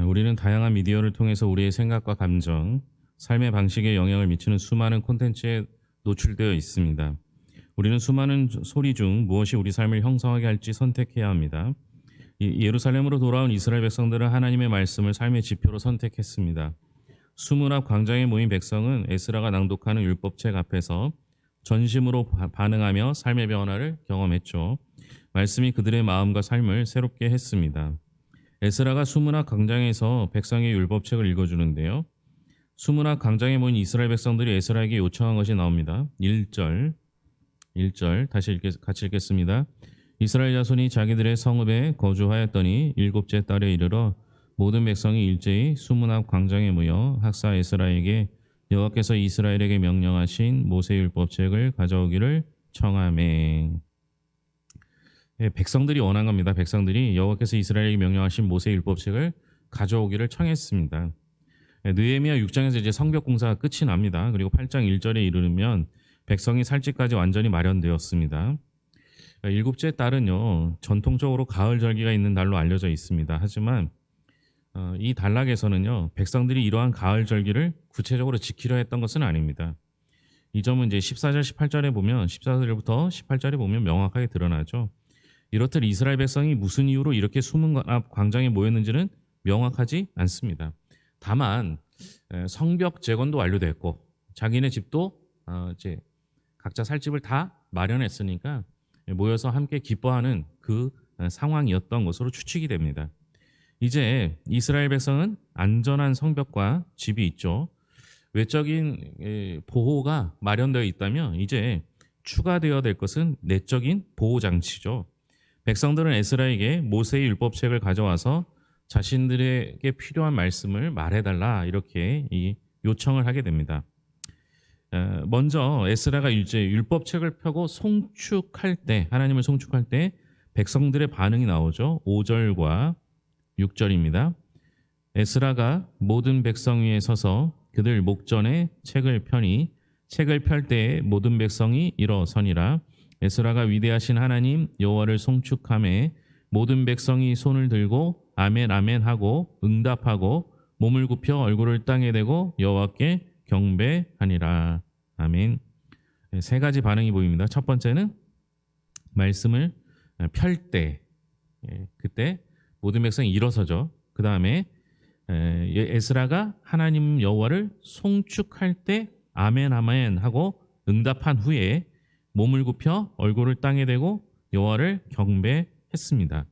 우리는 다양한 미디어를 통해서 우리의 생각과 감정, 삶의 방식에 영향을 미치는 수많은 콘텐츠에 노출되어 있습니다. 우리는 수많은 소리 중 무엇이 우리 삶을 형성하게 할지 선택해야 합니다. 예루살렘으로 돌아온 이스라엘 백성들은 하나님의 말씀을 삶의 지표로 선택했습니다. 수문 앞 광장에 모인 백성은 에스라가 낭독하는 율법책 앞에서 전심으로 반응하며 삶의 변화를 경험했죠. 말씀이 그들의 마음과 삶을 새롭게 했습니다. 에스라가 수문 앞 광장에서 백성의 율법책을 읽어주는데요. 수문 앞 광장에 모인 이스라엘 백성들이 에스라에게 요청한 것이 나옵니다. 1절 같이 읽겠습니다. 이스라엘 자손이 자기들의 성읍에 거주하였더니 일곱째 달에 이르러 모든 백성이 일제히 수문 앞 광장에 모여 학사 에스라에게 여호와께서 이스라엘에게 명령하신 모세율법책을 가져오기를 청하매. 백성들이 원한 겁니다. 백성들이 여호와께서 이스라엘에게 명령하신 모세율법책을 가져오기를 청했습니다. 느헤미야 6장에서 이제 성벽 공사가 끝이 납니다. 그리고 8장 1절에 이르면 백성이 살찌까지 완전히 마련되었습니다. 일곱째 달은요, 전통적으로 가을 절기가 있는 달로 알려져 있습니다. 하지만 이 단락에서는요, 백성들이 이러한 가을 절기를 구체적으로 지키려 했던 것은 아닙니다. 이 점은 이제 14절, 18절에 보면 14절부터 18절에 보면 명확하게 드러나죠. 이렇듯 이스라엘 백성이 무슨 이유로 이렇게 수문 앞 광장에 모였는지는 명확하지 않습니다. 다만 성벽 재건도 완료됐고 자기네 집도 이제 각자 살 집을 다 마련했으니까 모여서 함께 기뻐하는 그 상황이었던 것으로 추측이 됩니다. 이제 이스라엘 백성은 안전한 성벽과 집이 있죠. 외적인 보호가 마련되어 있다면 이제 추가되어야 될 것은 내적인 보호 장치죠. 백성들은 에스라에게 모세의 율법책을 가져와서 자신들에게 필요한 말씀을 말해달라 이렇게 요청을 하게 됩니다. 먼저 에스라가 이제 율법책을 펴고 송축할 때, 하나님을 송축할 때 백성들의 반응이 나오죠. 5절과 6절입니다. 에스라가 모든 백성 위에 서서 그들 목전에 책을 펴니 책을 펼 때에 모든 백성이 일어서니라. 에스라가 위대하신 하나님 여호와를 송축하매 모든 백성이 손을 들고 아멘 아멘 하고 응답하고 몸을 굽혀 얼굴을 땅에 대고 여호와께 경배하니라. 아멘. 세 가지 반응이 보입니다. 첫 번째는 말씀을 펼 때, 그때 모든 백성이 일어서죠. 그 다음에 에스라가 하나님 여호와를 송축할 때 아멘 아멘 하고 응답한 후에 몸을 굽혀 얼굴을 땅에 대고 여호와를 경배했습니다.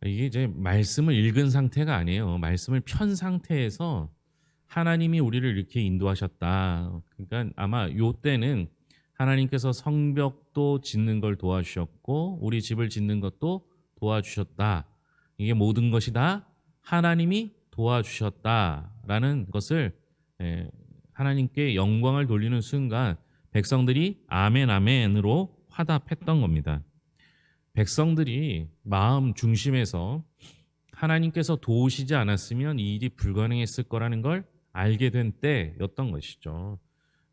이게 이제 말씀을 읽은 상태가 아니에요. 말씀을 편 상태에서 하나님이 우리를 이렇게 인도하셨다. 그러니까 아마 요 때는 하나님께서 성벽도 짓는 걸 도와주셨고 우리 집을 짓는 것도 도와주셨다. 이게 모든 것이 다 하나님이 도와주셨다라는 것을 하나님께 영광을 돌리는 순간 백성들이 아멘 아멘으로 화답했던 겁니다. 백성들이 마음 중심에서 하나님께서 도우시지 않았으면 이 일이 불가능했을 거라는 걸 알게 된 때였던 것이죠.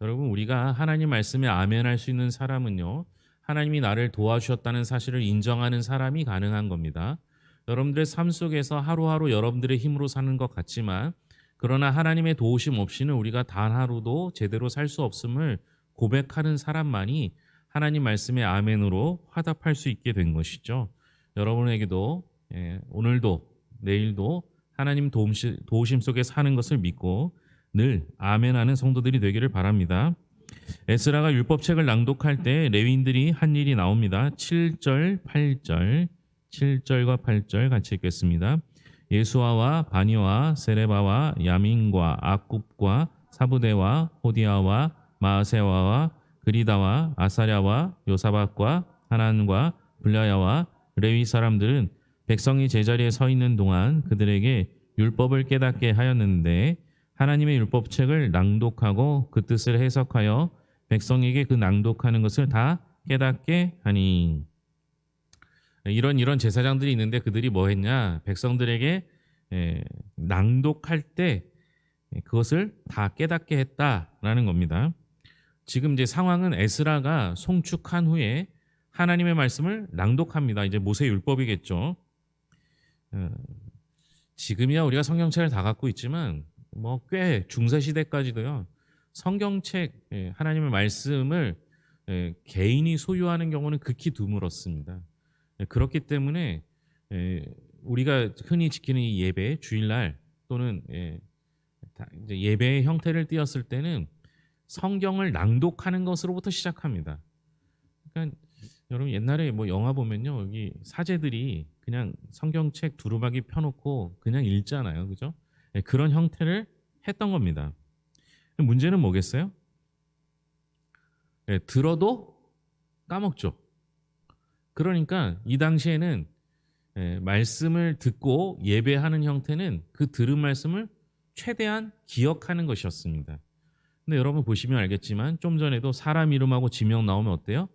여러분, 우리가 하나님 말씀에 아멘할 수 있는 사람은요, 하나님이 나를 도와주셨다는 사실을 인정하는 사람이 가능한 겁니다. 여러분들의 삶 속에서 하루하루 여러분들의 힘으로 사는 것 같지만 그러나 하나님의 도우심 없이는 우리가 단 하루도 제대로 살 수 없음을 고백하는 사람만이 하나님 말씀에 아멘으로 화답할 수 있게 된 것이죠. 여러분에게도 오늘도 내일도 하나님 도우심 속에 사는 것을 믿고 늘 아멘하는 성도들이 되기를 바랍니다. 에스라가 율법책을 낭독할 때 레위인들이 한 일이 나옵니다. 7절, 8절, 7절과 8절 같이 읽겠습니다. 예수아와 바니와 세레바와 야민과 아굽과 사부대와 호디아와 마아세와와 그리다와 아사랴와 요사박과 하난과 블라야와 레위 사람들은 백성이 제자리에 서 있는 동안 그들에게 율법을 깨닫게 하였는데 하나님의 율법책을 낭독하고 그 뜻을 해석하여 백성에게 그 낭독하는 것을 다 깨닫게 하니. 이런 제사장들이 있는데 그들이 뭐 했냐? 백성들에게 낭독할 때 그것을 다 깨닫게 했다라는 겁니다. 지금 이제 상황은 에스라가 송축한 후에 하나님의 말씀을 낭독합니다. 이제 모세 율법이겠죠. 지금이야 우리가 성경책을 다 갖고 있지만 뭐 꽤 중세 시대까지도요. 성경책 하나님의 말씀을 개인이 소유하는 경우는 극히 드물었습니다. 그렇기 때문에 우리가 흔히 지키는 이 예배 주일날 또는 이제 예배의 형태를 띄었을 때는 성경을 낭독하는 것으로부터 시작합니다. 그러니까 여러분 옛날에 뭐 영화 보면요 여기 사제들이 그냥 성경책 두루마기 펴놓고 그냥 읽잖아요, 그죠? 그런 형태를 했던 겁니다. 문제는 뭐겠어요? 들어도 까먹죠. 그러니까 이 당시에는 말씀을 듣고 예배하는 형태는 그 들은 말씀을 최대한 기억하는 것이었습니다. 근데 여러분 보시면 알겠지만 좀 전에도 사람 이름하고 지명 나오면 어때요?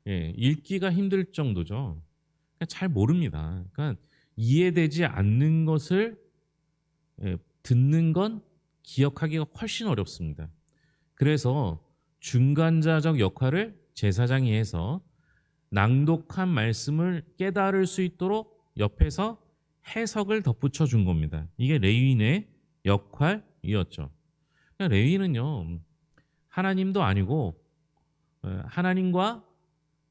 읽기가 힘들 정도죠. 그러니까 잘 모릅니다. 그러니까 이해되지 않는 것을 듣는 건 기억하기가 훨씬 어렵습니다. 그래서 중간자적 역할을 제사장이 해서 낭독한 말씀을 깨달을 수 있도록 옆에서 해석을 덧붙여 준 겁니다. 이게 레위인의 역할이었죠. 그러니까 레위인은요 하나님도 아니고 하나님과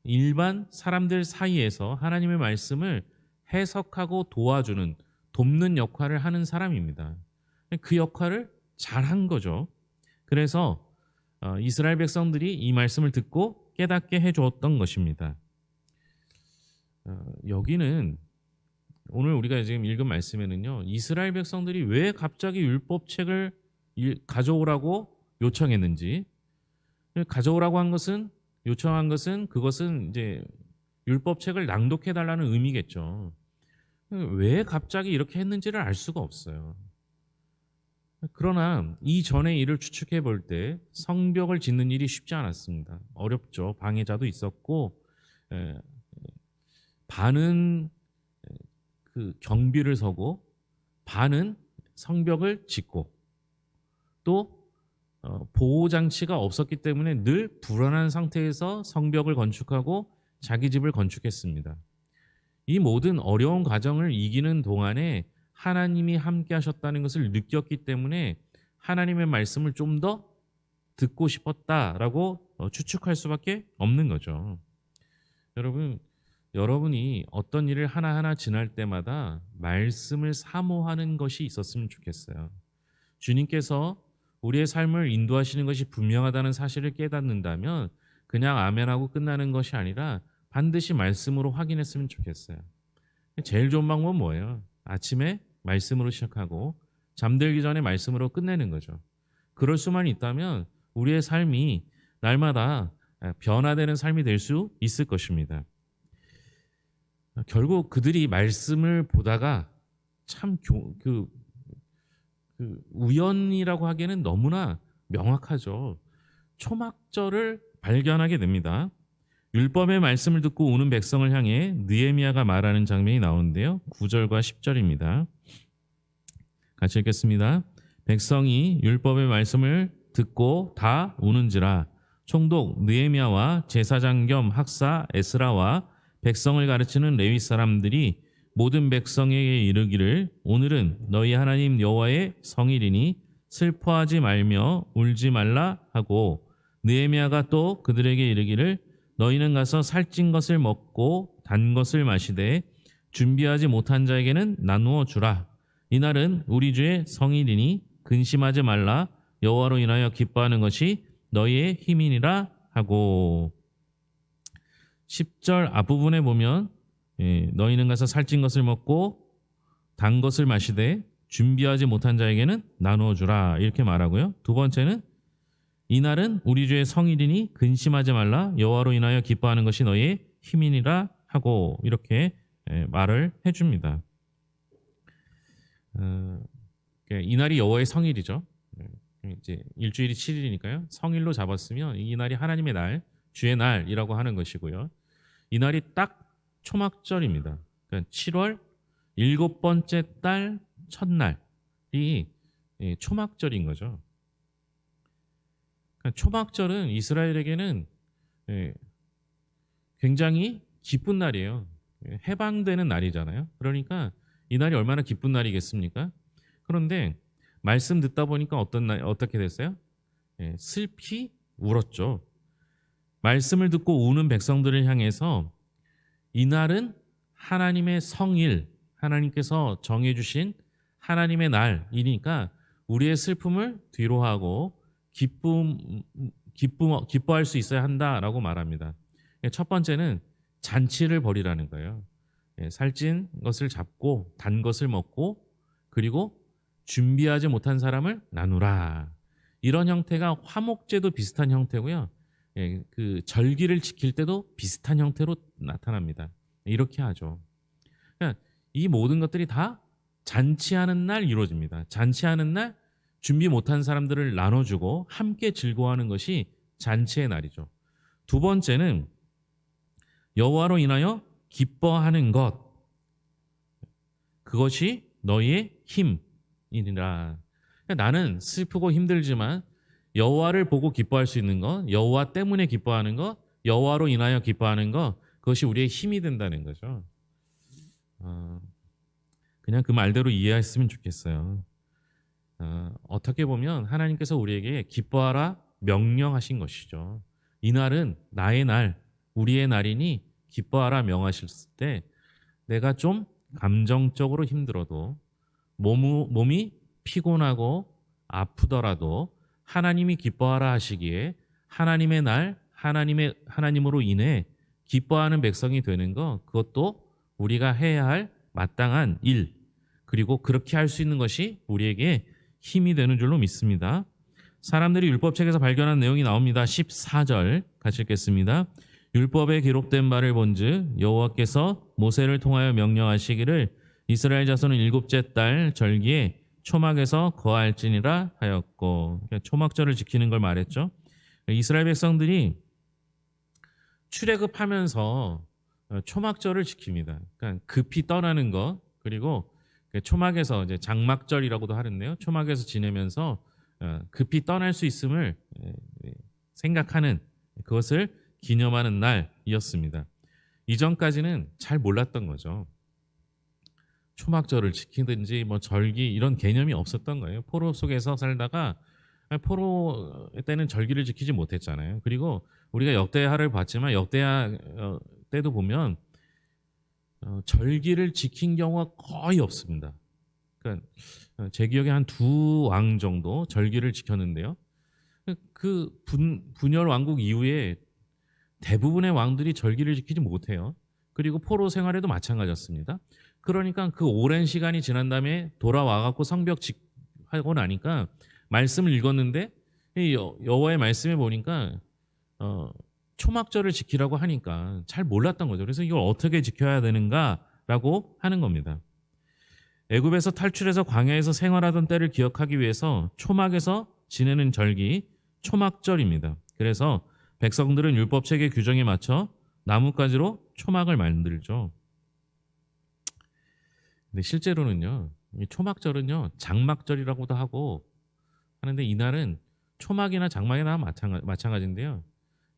일반 사람들 사이에서 하나님의 말씀을 해석하고 도와주는 돕는 역할을 하는 사람입니다. 그 역할을 잘한 거죠. 그래서 이스라엘 백성들이 이 말씀을 듣고 깨닫게 해주었던 것입니다. 여기는 오늘 우리가 지금 읽은 말씀에는요 이스라엘 백성들이 왜 갑자기 율법책을 가져오라고 요청했는지, 가져오라고 한 것은 요청한 것은 그것은 이제 율법책을 낭독해 달라는 의미겠죠. 왜 갑자기 이렇게 했는지를 알 수가 없어요. 그러나 이 전의 일을 추측해 볼 때 성벽을 짓는 일이 쉽지 않았습니다. 어렵죠. 방해자도 있었고 반은 그 경비를 서고 반은 성벽을 짓고 또 보호 장치가 없었기 때문에 늘 불안한 상태에서 성벽을 건축하고 자기 집을 건축했습니다. 이 모든 어려운 과정을 이기는 동안에 하나님이 함께 하셨다는 것을 느꼈기 때문에 하나님의 말씀을 좀 더 듣고 싶었다라고 추측할 수밖에 없는 거죠. 여러분이 어떤 일을 하나하나 지날 때마다 말씀을 사모하는 것이 있었으면 좋겠어요. 주님께서 우리의 삶을 인도하시는 것이 분명하다는 사실을 깨닫는다면 그냥 아멘하고 끝나는 것이 아니라 반드시 말씀으로 확인했으면 좋겠어요. 제일 좋은 방법은 뭐예요? 아침에 말씀으로 시작하고 잠들기 전에 말씀으로 끝내는 거죠. 그럴 수만 있다면 우리의 삶이 날마다 변화되는 삶이 될 수 있을 것입니다. 결국 그들이 말씀을 보다가 참 우연이라고 하기에는 너무나 명확하죠. 초막절을 발견하게 됩니다. 율법의 말씀을 듣고 우는 백성을 향해 느헤미야가 말하는 장면이 나오는데요. 9절과 10절입니다. 같이 읽겠습니다. 백성이 율법의 말씀을 듣고 다 우는지라 총독 느헤미야와 제사장 겸 학사 에스라와 백성을 가르치는 레위 사람들이 모든 백성에게 이르기를 오늘은 너희 하나님 여호와의 성일이니 슬퍼하지 말며 울지 말라 하고 느헤미야가 또 그들에게 이르기를 너희는 가서 살찐 것을 먹고 단 것을 마시되 준비하지 못한 자에게는 나누어 주라. 이날은 우리 주의 성일이니 근심하지 말라. 여호와로 인하여 기뻐하는 것이 너희의 힘이니라 하고 10절 앞부분에 보면 너희는 가서 살찐 것을 먹고 단 것을 마시되 준비하지 못한 자에게는 나누어 주라 이렇게 말하고요. 두 번째는 이날은 우리 주의 성일이니 근심하지 말라. 여호와로 인하여 기뻐하는 것이 너희의 힘이니라 하고 이렇게 말을 해줍니다. 이날이 여호와의 성일이죠. 이제 일주일이 7일이니까요. 성일로 잡았으면 이날이 하나님의 날, 주의 날이라고 하는 것이고요. 이날이 딱 초막절입니다. 그러니까 7월 7번째 달 첫날이 초막절인 거죠. 그러니까 초막절은 이스라엘에게는 굉장히 기쁜 날이에요. 해방되는 날이잖아요. 그러니까 이날이 얼마나 기쁜 날이겠습니까? 그런데 말씀 듣다 보니까 어떻게 됐어요? 예, 슬피 울었죠. 말씀을 듣고 우는 백성들을 향해서 이날은 하나님의 성일, 하나님께서 정해주신 하나님의 날이니까 우리의 슬픔을 뒤로하고 기뻐할 수 있어야 한다라고 말합니다. 첫 번째는 잔치를 벌이라는 거예요. 살찐 것을 잡고 단 것을 먹고 그리고 준비하지 못한 사람을 나누라. 이런 형태가 화목제도 비슷한 형태고요. 그 절기를 지킬 때도 비슷한 형태로 나타납니다. 이렇게 하죠. 그러니까 이 모든 것들이 다 잔치하는 날 이루어집니다. 잔치하는 날 준비 못한 사람들을 나눠주고 함께 즐거워하는 것이 잔치의 날이죠. 두 번째는 여호와로 인하여 기뻐하는 것, 그것이 너희의 힘이니라. 그러니까 나는 슬프고 힘들지만 여호와를 보고 기뻐할 수 있는 것, 여호와 때문에 기뻐하는 것, 여호와로 인하여 기뻐하는 것, 그것이 우리의 힘이 된다는 거죠. 그냥 그 말대로 이해했으면 좋겠어요. 어떻게 보면 하나님께서 우리에게 기뻐하라 명령하신 것이죠. 이 날은 나의 날, 우리의 날이니 기뻐하라 명하셨을 때 내가 좀 감정적으로 힘들어도 몸이 피곤하고 아프더라도 하나님이 기뻐하라 하시기에 하나님의 날, 하나님으로 인해 기뻐하는 백성이 되는 것, 그것도 우리가 해야 할 마땅한 일, 그리고 그렇게 할 수 있는 것이 우리에게 힘이 되는 줄로 믿습니다. 사람들이 율법책에서 발견한 내용이 나옵니다. 14절 같이 읽겠습니다. 율법에 기록된 바를 본즉 여호와께서 모세를 통하여 명령하시기를 이스라엘 자손은 일곱째 달 절기에 초막에서 거할지니라 하였고, 그러니까 초막절을 지키는 걸 말했죠. 이스라엘 백성들이 출애굽하면서 초막절을 지킵니다. 그러니까 급히 떠나는 것, 그리고 초막에서 이제 장막절이라고도 하는데요. 초막에서 지내면서 급히 떠날 수 있음을 생각하는, 그것을 기념하는 날이었습니다. 이전까지는 잘 몰랐던 거죠. 초막절을 지키든지 뭐 절기 이런 개념이 없었던 거예요. 포로 속에서 살다가 포로 때는 절기를 지키지 못했잖아요. 그리고 우리가 역대하를 봤지만 역대하 때도 보면 절기를 지킨 경우가 거의 없습니다. 그러니까 제 기억에 한 두 왕 정도 절기를 지켰는데요. 그 분열 왕국 이후에 대부분의 왕들이 절기를 지키지 못해요. 그리고 포로 생활에도 마찬가지였습니다. 그러니까 그 오랜 시간이 지난 다음에 돌아와갖고 성벽 하고 나니까 말씀을 읽었는데 여호와의 말씀에 보니까 초막절을 지키라고 하니까 잘 몰랐던 거죠. 그래서 이걸 어떻게 지켜야 되는가라고 하는 겁니다. 애굽에서 탈출해서 광야에서 생활하던 때를 기억하기 위해서 초막에서 지내는 절기 초막절입니다. 그래서 백성들은 율법책의 규정에 맞춰 나뭇가지로 초막을 만들죠. 근데 실제로는요, 이 초막절은요 장막절이라고도 하고 하는데, 이날은 초막이나 장막이나 마찬가지인데요,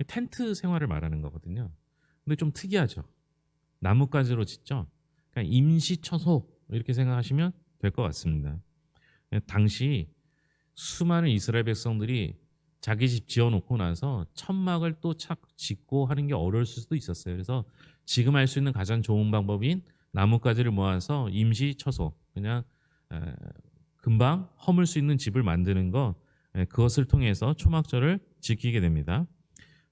텐트 생활을 말하는 거거든요. 근데 좀 특이하죠. 나뭇가지로 짓죠. 그러니까 임시처소 이렇게 생각하시면 될 것 같습니다. 당시 수많은 이스라엘 백성들이 자기 집 지어놓고 나서 천막을 또 짓고 하는 게 어려울 수도 있었어요. 그래서 지금 할 수 있는 가장 좋은 방법인 나뭇가지를 모아서 임시처소, 그냥 금방 허물 수 있는 집을 만드는 거, 그것을 통해서 초막절을 지키게 됩니다.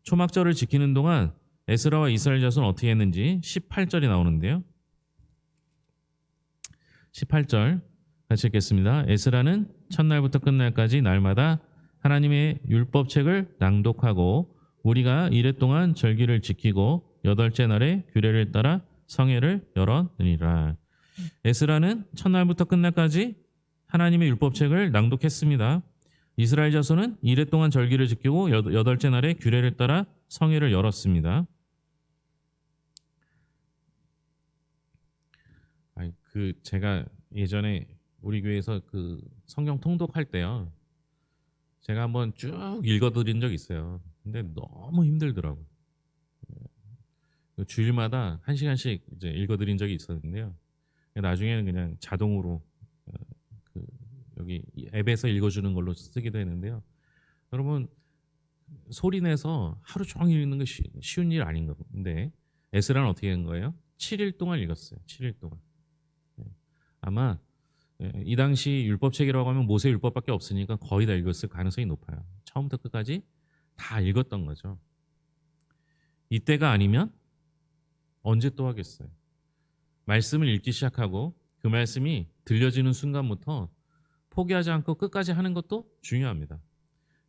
초막절을 지키는 동안 에스라와 이스라엘 자손은 어떻게 했는지 18절이 나오는데요. 18절 같이 읽겠습니다. 에스라는 첫날부터 끝날까지 날마다 하나님의 율법책을 낭독하고 우리가 이래 동안 절기를 지키고 여덟째 날에 규례를 따라 성회를 열었느니라. 에스라는 첫날부터 끝날까지 하나님의 율법책을 낭독했습니다. 이스라엘 자손은 이래 동안 절기를 지키고 여덟째 날에 규례를 따라 성회를 열었습니다. 제가 예전에 우리 교회에서 그 성경 통독할 때요, 제가 한번 쭉 읽어드린 적이 있어요. 근데 너무 힘들더라고요. 주일마다 1시간씩 이제 읽어드린 적이 있었는데요. 나중에는 그냥 자동으로 그 여기 앱에서 읽어주는 걸로 쓰기도 했는데요. 여러분 소리 내서 하루 종일 읽는 거 쉬운 일 아닌 건데 에스라는 어떻게 된 거예요? 7일 동안 읽었어요. 7일 동안. 아마 이 당시 율법책이라고 하면 모세 율법밖에 없으니까 거의 다 읽었을 가능성이 높아요. 처음부터 끝까지 다 읽었던 거죠. 이때가 아니면 언제 또 하겠어요? 말씀을 읽기 시작하고 그 말씀이 들려지는 순간부터 포기하지 않고 끝까지 하는 것도 중요합니다.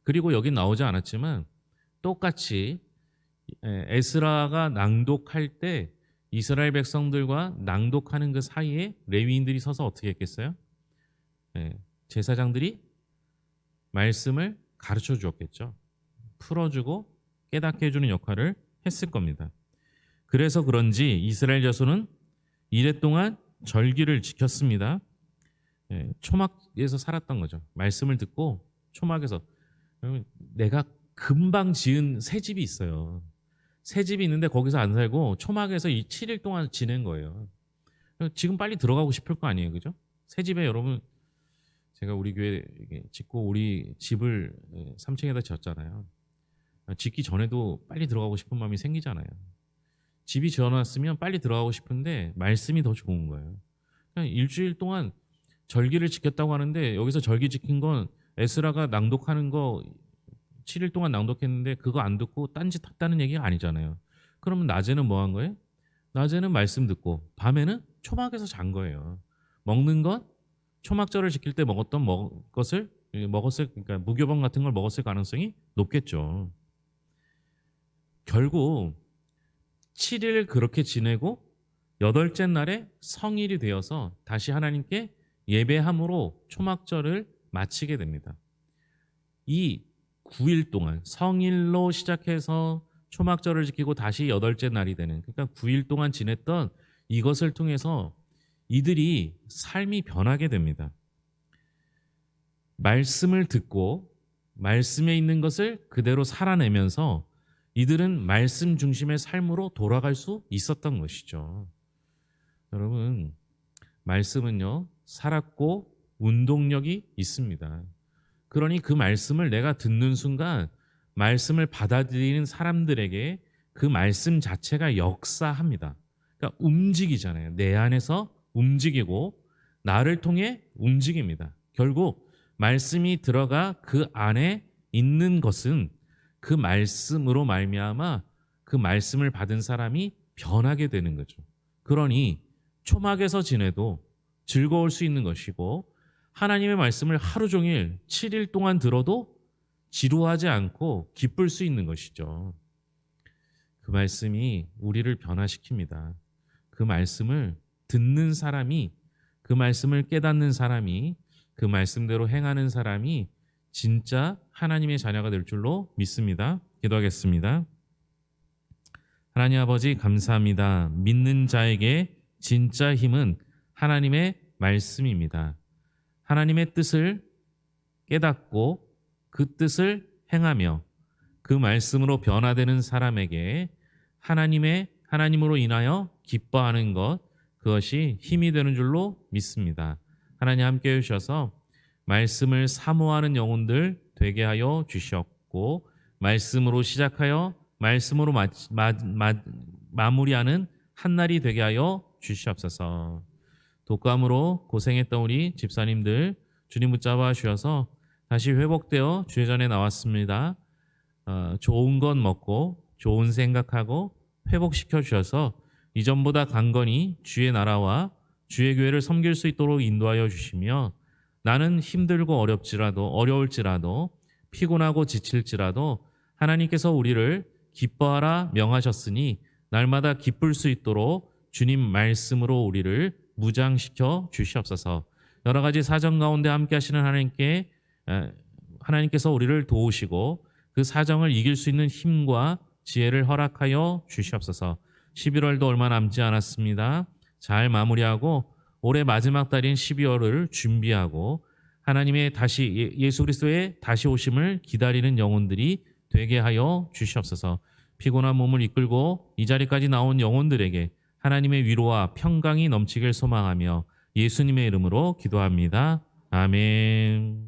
그리고 여긴 나오지 않았지만 똑같이 에스라가 낭독할 때 이스라엘 백성들과 낭독하는 그 사이에 레위인들이 서서 어떻게 했겠어요? 제사장들이 말씀을 가르쳐 주었겠죠. 풀어주고 깨닫게 해주는 역할을 했을 겁니다. 그래서 그런지 이스라엘 자손은 이래 동안 절기를 지켰습니다. 초막에서 살았던 거죠. 말씀을 듣고 초막에서. 내가 금방 지은 새 집이 있어요. 새 집이 있는데 거기서 안 살고 초막에서 이 7일 동안 지낸 거예요. 지금 빨리 들어가고 싶을 거 아니에요, 그죠? 새 집에 여러분 제가 우리 교회 짓고 우리 집을 3층에다 지었잖아요. 짓기 전에도 빨리 들어가고 싶은 마음이 생기잖아요. 집이 지어놨으면 빨리 들어가고 싶은데 말씀이 더 좋은 거예요. 그냥 일주일 동안 절기를 지켰다고 하는데 여기서 절기 지킨 건 에스라가 낭독하는 거 7일 동안 낭독했는데 그거 안 듣고 딴짓 했다는 얘기가 아니잖아요. 그러면 낮에는 뭐 한 거예요? 낮에는 말씀 듣고 밤에는 초막에서 잔 거예요. 먹는 건 초막절을 지킬 때 먹었던 것을 먹었을 그러니까 무교병 같은 걸 먹었을 가능성이 높겠죠. 결국 7일 그렇게 지내고 8째 날에 성일이 되어서 다시 하나님께 예배함으로 초막절을 마치게 됩니다. 이 9일 동안 성일로 시작해서 초막절을 지키고 다시 8째 날이 되는 그러니까 9일 동안 지냈던 이것을 통해서 이들이 삶이 변하게 됩니다. 말씀을 듣고 말씀에 있는 것을 그대로 살아내면서 이들은 말씀 중심의 삶으로 돌아갈 수 있었던 것이죠. 여러분, 말씀은요, 살았고 운동력이 있습니다. 그러니 그 말씀을 내가 듣는 순간 말씀을 받아들이는 사람들에게 그 말씀 자체가 역사합니다. 그러니까 움직이잖아요. 내 안에서 움직이고 나를 통해 움직입니다. 결국 말씀이 들어가 그 안에 있는 것은 그 말씀으로 말미암아 그 말씀을 받은 사람이 변하게 되는 거죠. 그러니 초막에서 지내도 즐거울 수 있는 것이고 하나님의 말씀을 하루 종일 7일 동안 들어도 지루하지 않고 기쁠 수 있는 것이죠. 그 말씀이 우리를 변화시킵니다. 그 말씀을 듣는 사람이, 그 말씀을 깨닫는 사람이, 그 말씀대로 행하는 사람이 진짜 하나님의 자녀가 될 줄로 믿습니다. 기도하겠습니다. 하나님 아버지 감사합니다. 믿는 자에게 진짜 힘은 하나님의 말씀입니다. 하나님의 뜻을 깨닫고 그 뜻을 행하며 그 말씀으로 변화되는 사람에게 하나님으로 인하여 기뻐하는 것, 그것이 힘이 되는 줄로 믿습니다. 하나님 함께 해주셔서 말씀을 사모하는 영혼들 되게 하여 주셨고 말씀으로 시작하여 말씀으로 마무리하는 한날이 되게 하여 주시옵소서. 독감으로 고생했던 우리 집사님들 주님 붙잡아 주셔서 다시 회복되어 주의 전에 나왔습니다. 좋은 것 먹고 좋은 생각하고 회복시켜 주셔서 이전보다 강건히 주의 나라와 주의 교회를 섬길 수 있도록 인도하여 주시며 나는 힘들고 어려울지라도 피곤하고 지칠지라도 하나님께서 우리를 기뻐하라 명하셨으니 날마다 기쁠 수 있도록 주님 말씀으로 우리를 무장시켜 주시옵소서. 여러 가지 사정 가운데 함께 하시는 하나님께서 우리를 도우시고 그 사정을 이길 수 있는 힘과 지혜를 허락하여 주시옵소서. 11월도 얼마 남지 않았습니다. 잘 마무리하고 올해 마지막 달인 12월을 준비하고 하나님의 예수 그리스도의 다시 오심을 기다리는 영혼들이 되게 하여 주시옵소서. 피곤한 몸을 이끌고 이 자리까지 나온 영혼들에게 하나님의 위로와 평강이 넘치길 소망하며 예수님의 이름으로 기도합니다. 아멘.